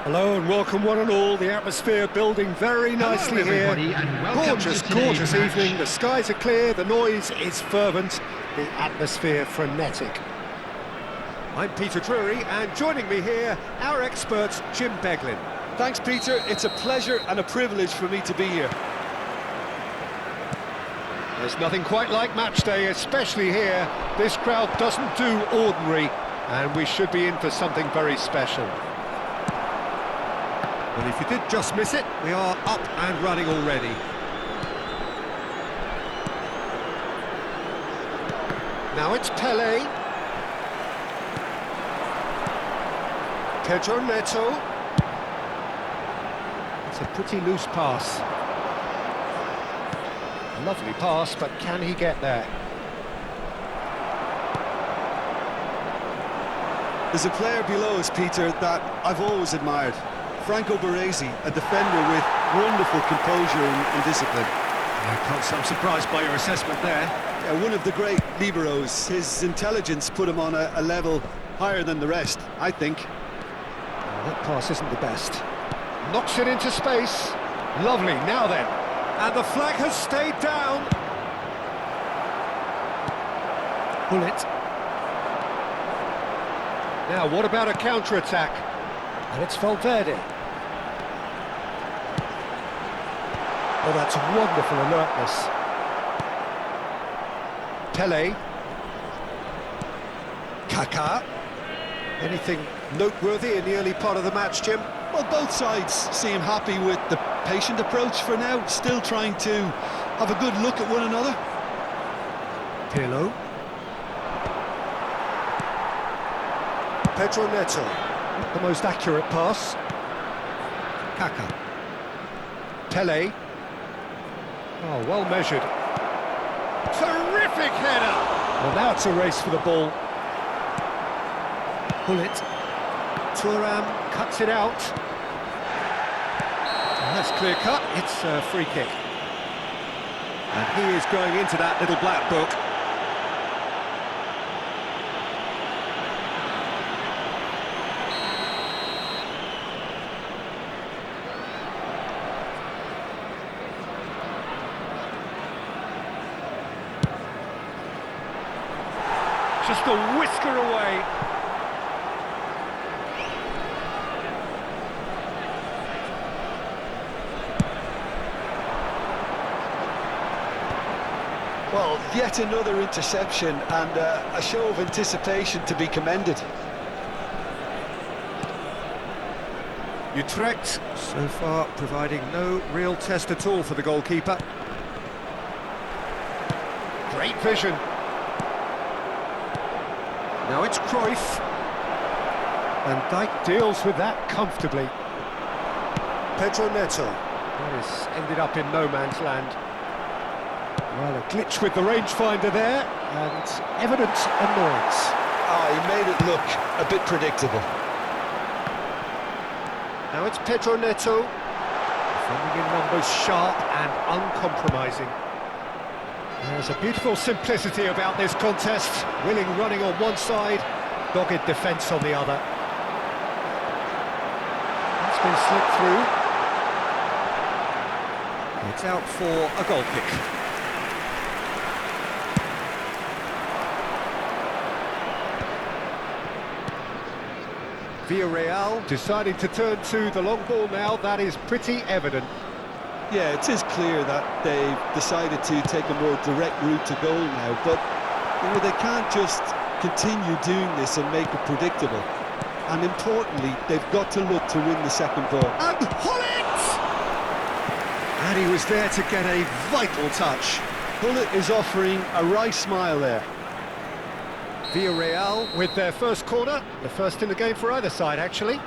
Hello and welcome one and all, the atmosphere building very nicely here. Gorgeous evening, the skies are clear, the noise is fervent, the atmosphere frenetic. I'm Peter Drury and joining me here, our expert Jim Beglin. Thanks Peter, it's a pleasure and a privilege for me to be here. There's nothing quite like match day, especially here. This crowd doesn't do ordinary and we should be in for something very special. Well, if you did just miss it, we are up and running already. Now it's Pele. Pedro Neto. It's a pretty loose pass. Lovely pass, but can he get there? There's a player below us, Peter, that I've always admired. Franco Baresi, a defender with wonderful composure and discipline. I'm surprised by your assessment there. Yeah, one of the great liberos. His intelligence put him on a level higher than the rest, I think. That pass isn't the best. Knocks it into space. Lovely, now then. And the flag has stayed down. Pull it. Now, what about a counter-attack? And it's Valverde. Oh, that's wonderful alertness. Pele. Kaká. Anything noteworthy in the early part of the match, Jim? Well, both sides seem happy with the patient approach for now, still trying to have a good look at one another. Pirlo. Pedro Neto. Not the most accurate pass. Kaká. Pele. Oh, well measured. Terrific header! Well, now it's a race for the ball. Pull it. Thuram cuts it out. And that's clear cut. It's a free kick. And he is going into that little black book. Just a whisker away. Well, yet another interception and a show of anticipation to be commended. Utrecht, so far, providing no real test at all for the goalkeeper. Great vision. Now it's Cruyff. And Dijk deals with that comfortably. Pedro Neto. That has ended up in no man's land. Well, a glitch with the rangefinder there, and evident annoyance. He made it look a bit predictable. Now it's Pedro Neto. Defending in numbers, sharp and uncompromising. There's a beautiful simplicity about this contest. Willing running on one side, dogged defence on the other. That's been slipped through. It's out for a goal kick. Villarreal deciding to turn to the long ball now. That is pretty evident. Yeah, it is clear that they've decided to take a more direct route to goal now, but you know, they can't just continue doing this and make it predictable. And importantly, they've got to look to win the second ball. And Hullet! And he was there to get a vital touch. Hullet is offering a wry smile there. Villarreal with their first corner, the first in the game for either side, actually.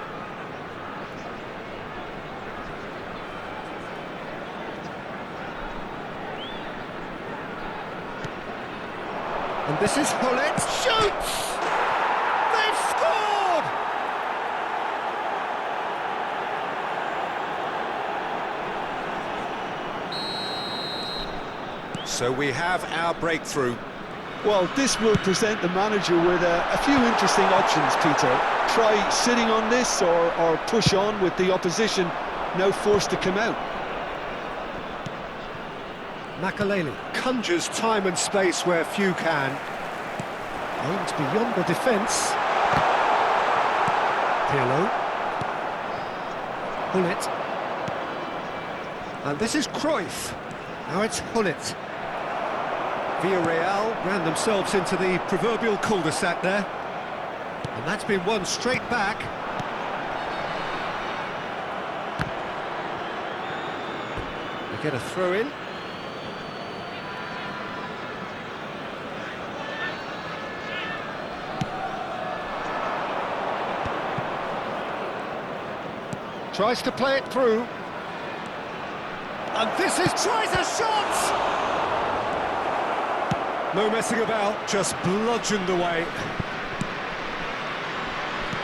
And this is Hullet, shoots! They've scored! So we have our breakthrough. Well, this will present the manager with a few interesting options, Peter. Try sitting on this or push on with the opposition now forced to come out. Makaleli conjures time and space where few can. Aims beyond the defence. Pirlo. Hullet. And this is Cruyff. Now it's Hullet. Villarreal ran themselves into the proverbial cul-de-sac there. And that's been won straight back. They get a throw in. Tries to play it through. And this is tries a shot! No messing about, just bludgeoned away.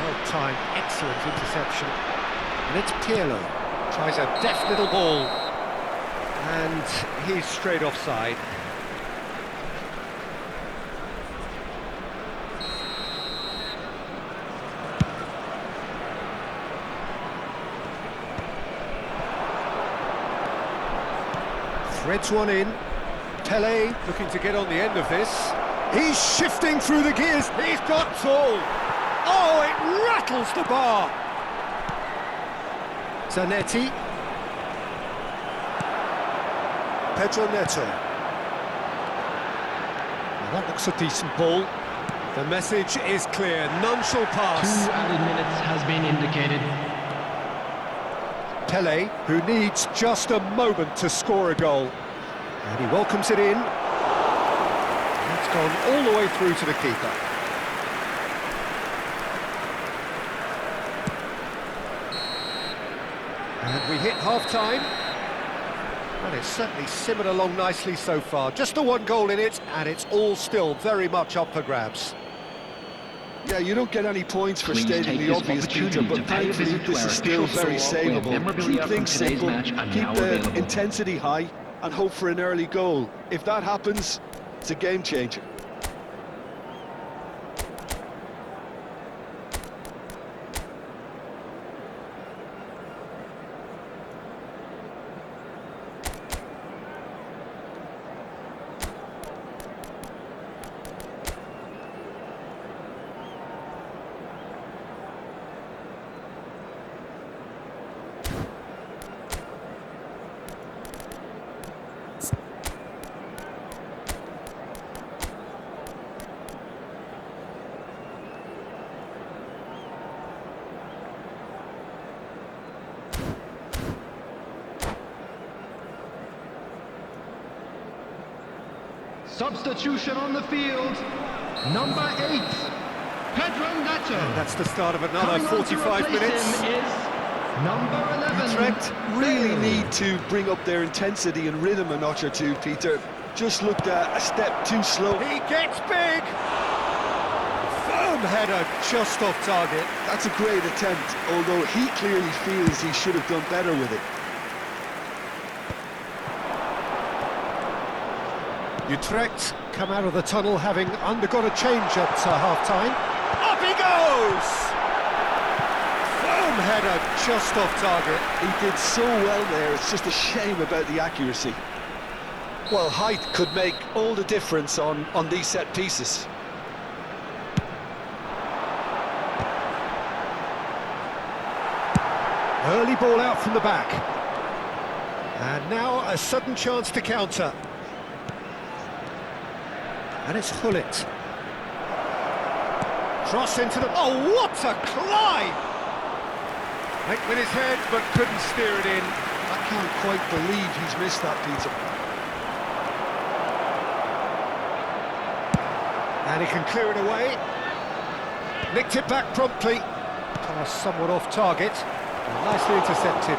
Well timed, excellent interception. And it's Pirlo. Tries a deft little ball. And he's straight offside. Threads one in. Pele looking to get on the end of this. He's shifting through the gears. He's got all. Oh, it rattles the bar. Zanetti. Pedro Neto. Well, that looks a decent ball. The message is clear. None shall pass. 2 added minutes has been indicated. Pele, who needs just a moment to score a goal. And he welcomes it in. That's gone all the way through to the keeper. And we hit half-time. And it's certainly simmered along nicely so far. Just the one goal in it, and it's all still very much up for grabs. Yeah, you don't get any points for Please stating take the this obvious, Peter, opportunity but to pay a thankfully visit to this our is still official very store with savable. memorabilia Keep things from today's simple, match and keep now the available. intensity high, and hope for an early goal. If that happens, it's a game changer. Substitution on the field. Number 8, Pedro Neto. And that's the start of another Coming on to 45 replace minutes. him is number 11. Utrecht really need to bring up their intensity and rhythm a notch or two, Peter. Just looked a step too slow. He gets big! Firm header just off target. That's a great attempt, although he clearly feels he should have done better with it. Utrecht come out of the tunnel having undergone a change at half-time. Up he goes! Firm header just off target. He did so well there, it's just a shame about the accuracy. Well, height could make all the difference on these set pieces. Early ball out from the back. And now a sudden chance to counter. And it's Hullet. Cross into the... Oh, what a climb! Went with his head, but couldn't steer it in. I can't quite believe he's missed that, Peter. And he can clear it away. Nicked it back promptly. Pass somewhat off target. Nicely intercepted.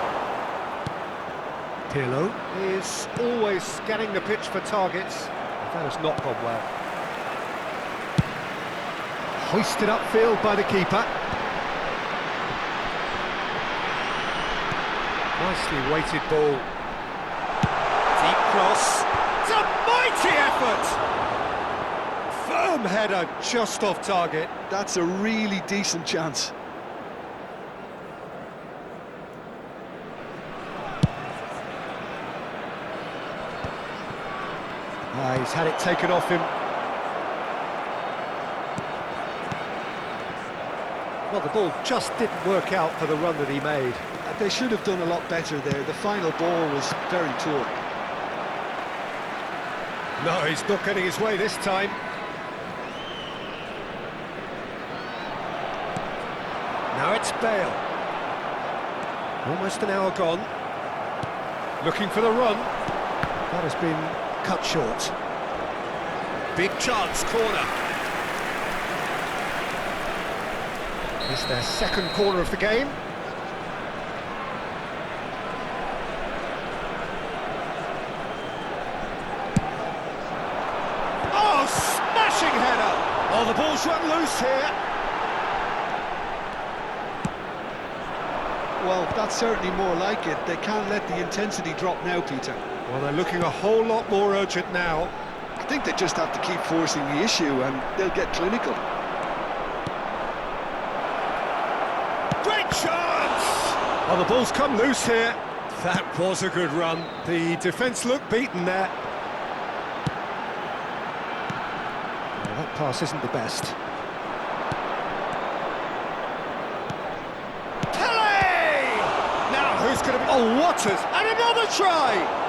Pirlo is always scanning the pitch for targets. That has not gone well. Hoisted upfield by the keeper. Nicely weighted ball. Deep cross. It's a mighty effort! Firm header just off target. That's a really decent chance. He's had it taken off him. Well, the ball just didn't work out for the run that he made. They should have done a lot better there. The final ball was very poor. No, he's not getting his way this time. Now it's Bale. Almost an hour gone. Looking for the run. That has been cut short. Big chance, corner. It's their second corner of the game. Oh, smashing header! Oh, the ball's run loose here. Well, that's certainly more like it. They can't let the intensity drop now, Peter. Well, they're looking a whole lot more urgent now. I think they just have to keep forcing the issue and they'll get clinical. Great chance! Oh, the ball's come loose here. That was a good run. The defence looked beaten there. Well, that pass isn't the best. Pele! Now who's going to be... Oh, Waters! And another try!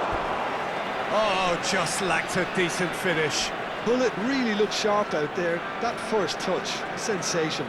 Oh, just lacked a decent finish. Hullet really looked sharp out there. That first touch, sensation.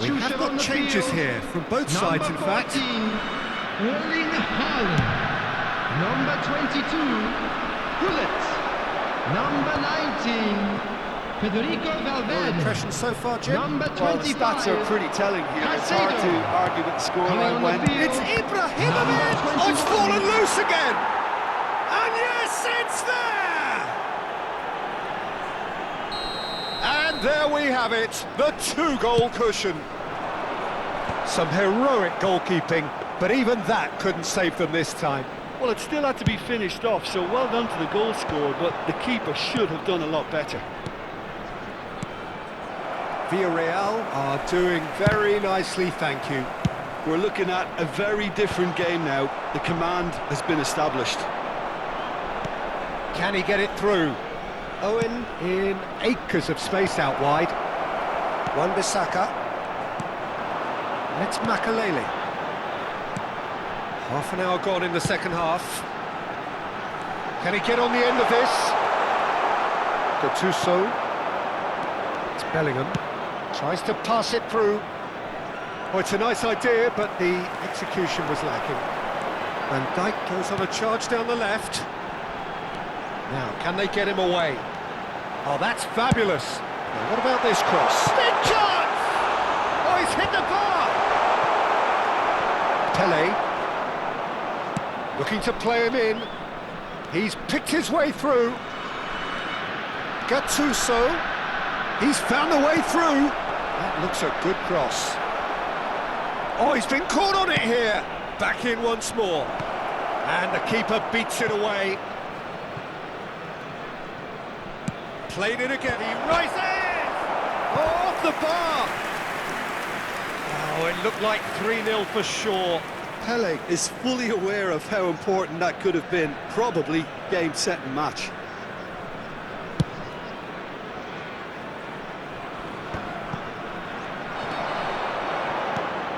We have got changes here from both sides, in fact. Erling Haaland. Number 22, Hullet. Number 19, Federico Your Valverde. impressions so far, Jim? Number Well, the 25, stats are pretty telling here. It's hard to argue with the scoreline when... It's Ibrahimovic! Oh, it's fallen loose again! And yes, it's there! there we have it, the 2-goal cushion. Some heroic goalkeeping, but even that couldn't save them this time. Well, it still had to be finished off, so well done to the goal scorer, but the keeper should have done a lot better. Villarreal are doing very nicely, thank you. We're looking at a very different game now. The command has been established. Can he get it through? Owen in acres of space out wide. Wan-Bissaka. It's Makalele. Half an hour gone in the second half. Can he get on the end of this? Gattuso. It's Bellingham. Tries to pass it through. Oh, it's a nice idea, but the execution was lacking. Van Dijk goes on a charge down the left. Now, can they get him away? Oh, that's fabulous. Now, what about this cross? Big chance! Oh, he's hit the bar! Pele. Looking to play him in. He's picked his way through. Gattuso. He's found a way through. That looks a good cross. Oh, he's been caught on it here. Back in once more. And the keeper beats it away. Played it again. He rises! Oh, off the bar! Oh, it looked like 3-0 for sure. Pele is fully aware of how important that could have been. Probably game, set and match.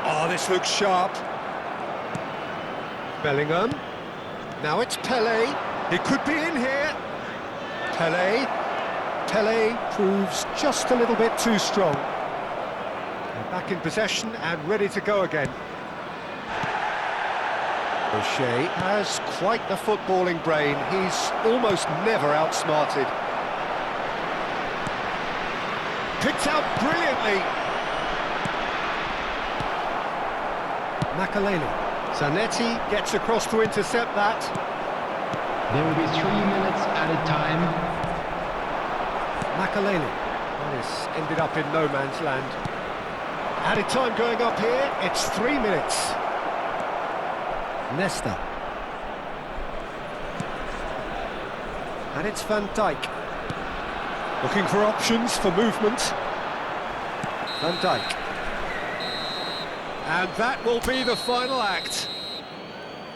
Oh, this looks sharp. Bellingham. Now it's Pele. He could be in here. Pele. Pele proves just a little bit too strong. They're back in possession and ready to go again. O'Shea has quite the footballing brain. He's almost never outsmarted. Picked out brilliantly. Makalele. Zanetti gets across to intercept that. There will be 3 minutes added time. Makalele. This ended up in no man's land. Added time going up here. It's 3 minutes. Nesta. And it's Van Dijk. Looking for options for movement. Van Dijk. And that will be the final act.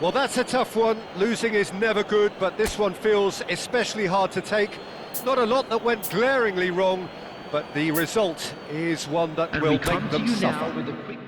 Well, that's a tough one. Losing is never good, but this one feels especially hard to take. Not a lot that went glaringly wrong, but the result is one that And will we come make to them you suffer. now with a quick